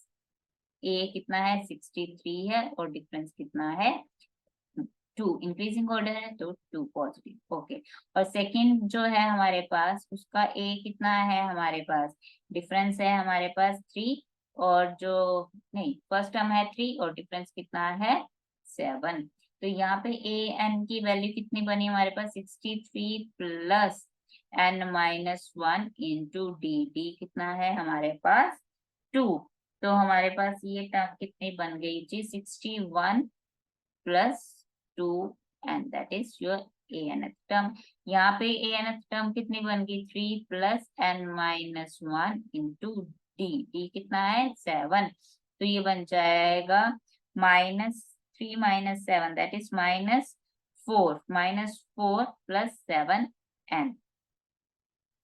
ए कितना है 63 है, और डिफरेंस कितना है 2। इंक्रीजिंग ऑर्डर है तो 2 पॉजिटिव, ओके। और सेकंड जो है हमारे पास उसका ए कितना है, हमारे पास डिफरेंस है हमारे पास 3, और जो नहीं फर्स्ट टर्म है 3 और डिफरेंस कितना है 7। तो यहाँ पे ए एन की वैल्यू कितनी बनी हमारे पास, 63 plus N minus 1 into D. D कितना है हमारे पास 2। तो हमारे पास ये टर्म कितनी बन गई जी, 61 plus 2, and that is your A N F term. यहाँ पे ए एन एफ टर्म कितनी बन गई, 3 plus N minus 1 into D. D कितना है 7। तो ये बन जाएगा -3 minus 7 that is -4, -4 plus 7 N,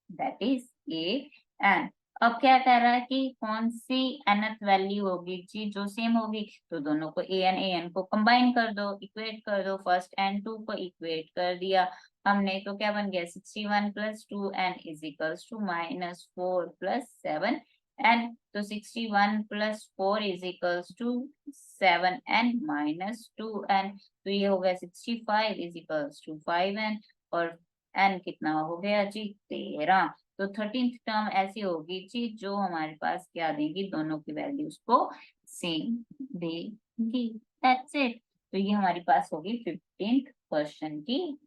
that is A N. अब क्या कह रहा है कि कौन सी nth वैल्यू होगी जी जो सेम होगी। तो दोनों को ए एन को कंबाइन कर दो, इक्वेट कर दो। फर्स्ट एन 2 को इक्वेट कर दिया हमने तो क्या बन गया, 61 plus 2 N is equals to -4 plus 7 N. तो 61 plus 4 is equals to 7 N minus 2 N. तो ये हो गया 65 इज इक्वल्स टू 5 एन, और एन कितना हो गया जी 13। तो 13th टर्म ऐसी होगी जी जो हमारे पास क्या देगी, दोनों की वैल्यूज को सेम देगी, दैट्स इट। तो ये हमारे पास होगी 15th क्वेश्चन की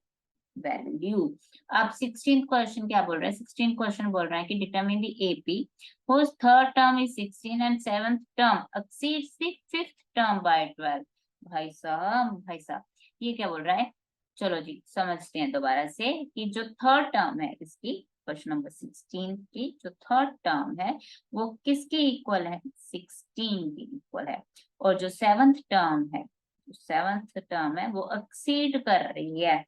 वैल्यू। अब 16th क्वेश्चन क्या बोल रहा है, 16th क्वेश्चन बोल रहा है कि determine the AP whose third term is 16 and seventh term exceeds the fifth term by 12। भाई साहब ये क्या बोल रहा है, चलो जी समझते हैं दोबारा से कि जो थर्ड टर्म है इसकी क्वेश्चन नंबर 16 की जो थर्ड टर्म है वो किसके इक्वल है, 16 के इक्वल है। और जो सेवंथ टर्म है वो एक्सीड कर रही है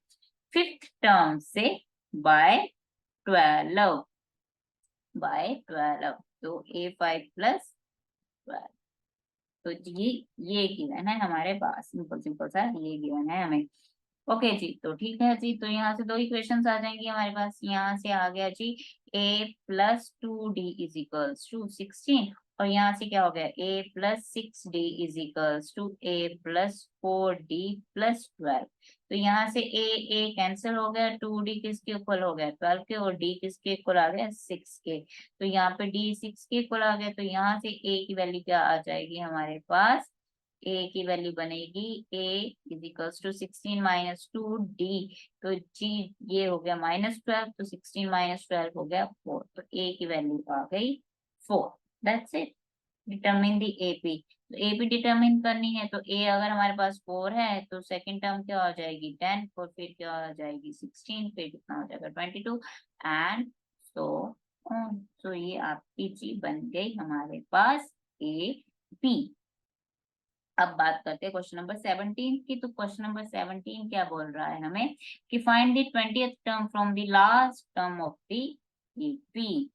फिफ्थ टर्म से बाय 12 तो A5 प्लस 12। तो ये गिवन है हमारे पास, सिंपल सिंपल सा ये गिवन है हमें। ओके जी, तो ठीक है जी, तो यहाँ से दो इक्वेशंस आ जाएंगी हमारे पास। यहाँ से आ गया जी A+2D इज इक्वल्स टू 16, और यहाँ से क्या हो गया A+6D is equals to A+4D plus 12। तो यहाँ से A कैंसिल हो गया, 2D किसके इक्वल हो गया 12 के, और D किसके इक्वल आ गया 6 के। तो यहाँ पे D 6 के इक्वल आ गया, तो यहाँ से A की वैल्यू क्या आ जाएगी हमारे पास, ए की वैल्यू बनेगी a is equals to 16 minus 2D। तो जी ये हो गया -12, तो 16 माइनस 12 हो गया 4, तो ए की वैल्यू आ गई 4। That's it, determine the AP. तो एपी डिटरमिन करनी है, तो ए अगर हमारे पास 4 है तो सेकंड टर्म क्या हो जाएगी 10, और फिर क्या हो जाएगी 16, फिर कितना हो जाएगा 22, एंड सो ऑन। तो ये आपकी जी बन गई हमारे पास ए बी। अब बात करते हैं क्वेश्चन नंबर 17 की। तो क्वेश्चन नंबर 17 क्या बोल रहा है हमें कि find the 20th term from the last term of the AP.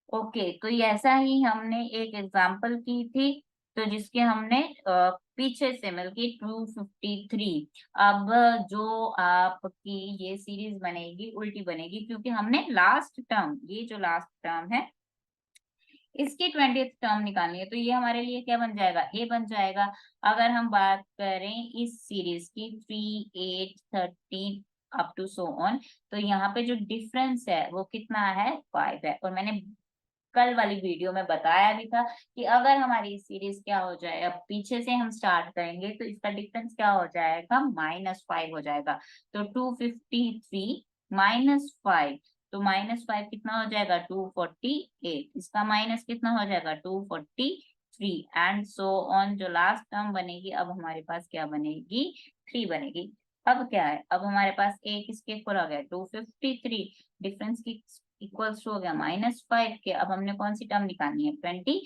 Okay, तो ये ऐसा ही हमने एक एग्जांपल की थी, तो जिसके हमने पीछे से मिल की 253। अब जो आपकी ये सीरीज बनेगी उल्टी बनेगी, क्योंकि हमने लास्ट टर्म, ये जो लास्ट टर्म है इसकी 20th टर्म निकालनी है। तो ये हमारे लिए क्या बन जाएगा, ए बन जाएगा। अगर हम बात करें इस सीरीज की 3, 8, 13 अप टू सो ऑन, तो यहाँ पे जो डिफरेंस है वो कितना है 5 है। और मैंने कल वाली वीडियो में बताया भी था कि अगर हमारी सीरीज क्या हो जाए, अब पीछे से हम स्टार्ट करेंगे तो इसका डिफरेंस क्या हो जाएगा -5 हो जाएगा। तो 253 -5, तो -5 कितना हो जाएगा 248, इसका माइनस कितना हो जाएगा 243, एंड सो ऑन। जो लास्ट टर्म बनेगी अब हमारे पास क्या बनेगी 3 बनेगी। अब क्या है, अब हमारे पास ए किसके इक्वल हो गया 253, डिफरेंस की इक्वल्स हो गया -5 के। अब हमने कौन सी टर्म निकालनी है 20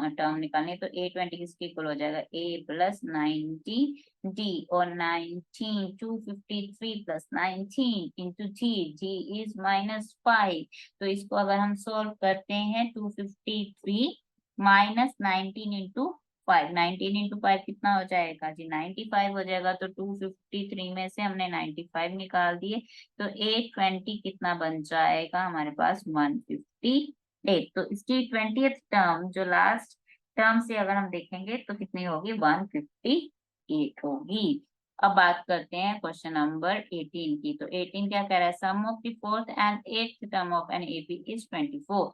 टर्म निकालनी है, तो A20 किसके इक्वल हो जाएगा A+19D, और 19 253 प्लस 19 इंटू जी इज -5। तो इसको अगर हम सॉल्व करते हैं 253 -19 इंटू 5, 19 इंटू 5 कितना हो जाएगा जी 95 हो जाएगा। तो 253 में से हमने 95 निकाल दिए, तो A20 कितना बन जाएगा हमारे पास 158। तो इसकी 20th टर्म जो लास्ट टर्म से अगर हम देखेंगे तो कितनी होगी 158 होगी। अब बात करते हैं क्वेश्चन नंबर 18 की। तो 18 क्या कह रहा है, sum of the fourth and eighth term of an AP is 24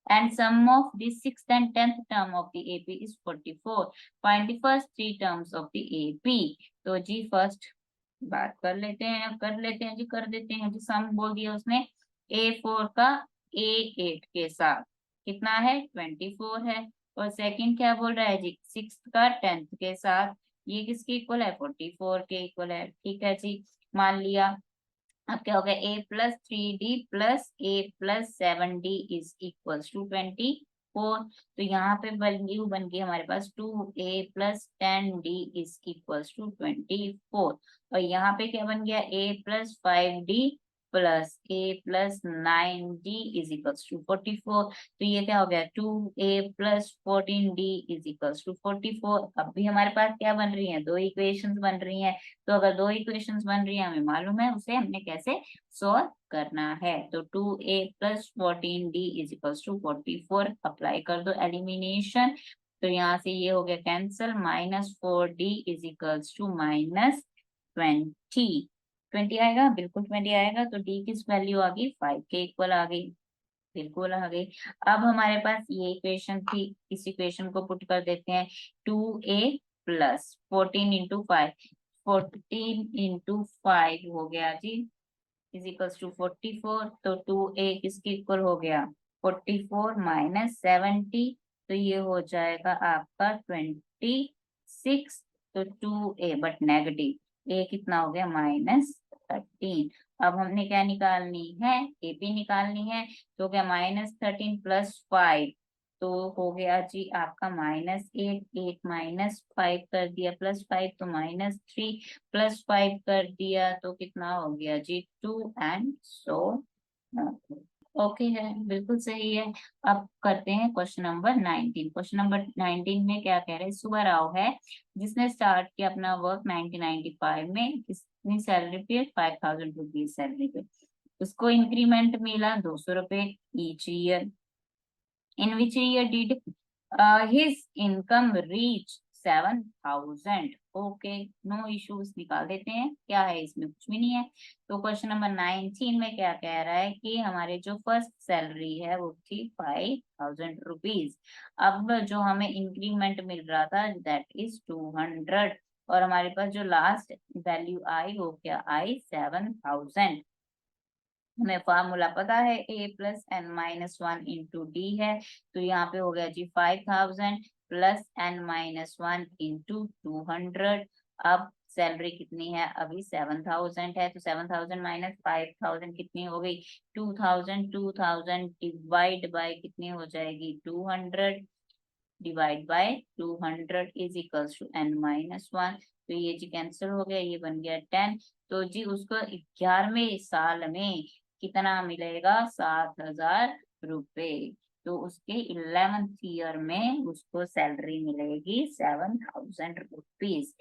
and sum of the sixth and 10th term of the AP is 44. Find the first three terms of the AP. तो जी फर्स्ट बात कर लेते हैं, कर देते हैं जी। सम बोल दिया उसने A4 का A8 के साथ कितना है 24 है, और सेकंड क्या बोल रहा है जी सिक्स का 10th के साथ, ये किसके इक्वल है 44 के इक्वल है। ठीक है जी, मान लिया। अब क्या हो गया A+3D plus A+7D is equal to 24। तो यहाँ पे वैल्यू बन गई हमारे पास 2A+10D इज इक्वल टू 24, और यहाँ पे क्या बन गया A+5D plus A+9D is equal to 44। तो ये क्या हो गया 2A+14D इज इक्वल टू 44। अब भी हमारे पास क्या बन रही है, दो इक्वेशंस बन रही हैं। तो अगर दो इक्वेशंस बन रही है हमें मालूम है उसे हमने कैसे सॉल्व करना है। तो 2A+14D is equal to 44, apply कर दो एलिमिनेशन। तो यहाँ से ये हो गया cancel, -4D is equal to -20, 20 आएगा, बिल्कुल 20 आएगा। तो D किस वैल्यू आ गई 5 के इक्वल आ गई, बिल्कुल आ गई। अब हमारे पास ये इक्वेशन थी, इस इक्वेशन को पुट कर देते हैं 2A+14 इंटू 5, 14 इंटू 5 हो गया जी इज इक्वल्स टू 44। तो 2A किसके इक्वल हो गया 44 -70, तो ये हो जाएगा आपका 26। तो 2A बट नेगेटिव, A कितना हो गया -20। 13। अब हमने क्या निकालनी है, एपी निकालनी है। तो क्या -13 + 5, तो हो गया जी आपका -8, 8 -5 कर दिया, +5 तो -3, +5 कर दिया तो कितना हो गया जी 2 एंड सो। ओके है, बिल्कुल सही है। अब करते हैं क्वेश्चन नंबर 19। क्वेश्चन नंबर 19 में क्या कह रहे हैं, सुबह राव है जिसने स्टार्ट किया अपना वर्क 1995 में, कितनी सैलरी पे, 5000 रुपीज सैलरी पे। उसको इंक्रीमेंट मिला 200 रुपए each year. In which year did his income reach 7000? Okay, no issues, निकाल देते हैं, क्या है इसमें, कुछ भी नहीं है। तो क्वेश्चन नंबर 19 में क्या कह रहा है कि हमारे जो फर्स्ट सैलरी है वो थी 5000 रुपीज। अब जो हमें इंक्रीमेंट मिल रहा था दैट इज 200, और हमारे पास जो लास्ट वैल्यू आई वो क्या आई 7000। हमें फार्मूला पता है a+n-1 × d है। तो यहाँ पे हो गया जी 5000 + n-1 × 200। अब सैलरी कितनी है, अभी 7000 है, तो 7000 - 5000 कितनी हो गई 2000। 2000 डिवाइड बाय कितनी हो जाएगी 200, divide by 200 is equals to n-1। तो ये जी कैंसिल हो गया, ये बन गया 10। तो जी उसको 11वें साल में कितना मिलेगा 7000 रुपए। तो उसके 11th ईयर में उसको सैलरी मिलेगी 7000 रुपीज।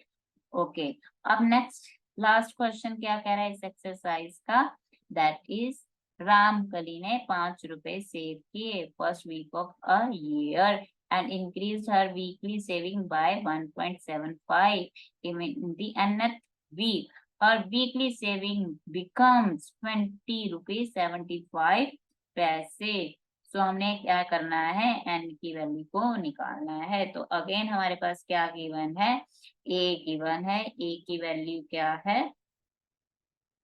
ओके, अब नेक्स्ट लास्ट क्वेश्चन क्या कह रहा है इस एक्सरसाइज का, दैट इज रामकली ने 5 रुपए सेव किए first week of a year and increased her weekly saving by 1.75 in the nth week. Her weekly saving becomes 20 rupees 75 पैसे। सो हमने क्या करना है, एन की वैल्यू को निकालना है। तो अगेन हमारे पास क्या गिवन है, ए गिवन है। ए की वैल्यू क्या है,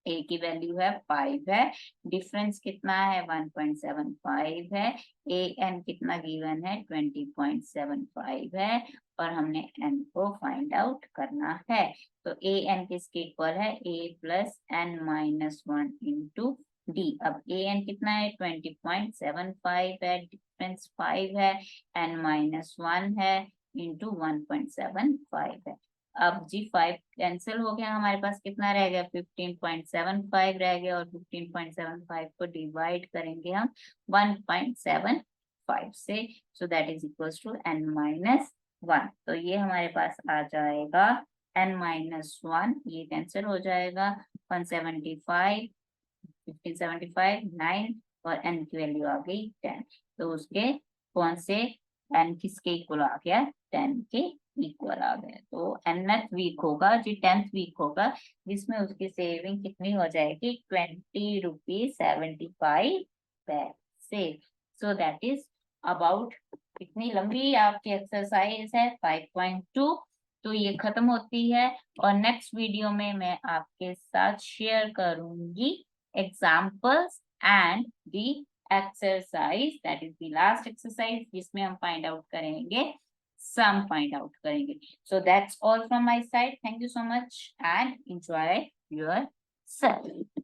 ए की वैल्यू है 5 है, डिफरेंस कितना है 1.75 है। ए एन कितना गिवन है 20.75 है, और हमने एन को फाइंड आउट करना है। तो ए एन किसके इक्वल है, a+n-1 × डी। अब ए एन कितना है 20.75 है, डिफरेंस 5 है, n-1 है इंटू 1.75 है। अब जी 5 कैंसिल हो गया, हमारे पास कितना रह गया 15.75 रह गया, और 15.75 को डिवाइड करेंगे हम 1.75 से। So that is equals to n-1। तो ये हमारे पास आ जाएगा n-1, ये कैंसिल हो जाएगा 175, 1575 9, और n की वैल्यू आ गई 10। तो उसके कौन से n किसके इक्वल आ गया 10 के इक्वल आ गया। तो nth वीक होगा जी 10th वीक होगा, जिसमें उसकी सेविंग कितनी हो जाएगी 20 रुपीज 75 पैसे। सो दैट इज अबाउट, इतनी लंबी आपकी एक्सरसाइज है 5.2। तो ये खत्म होती है, और नेक्स्ट वीडियो में मैं आपके साथ शेयर करूंगी examples and the exercise, that is the last exercise जिसमें हम फाइंड आउट करेंगे, सम फाइंड आउट करेंगे। So that's all from my side, thank you so much and enjoy your self.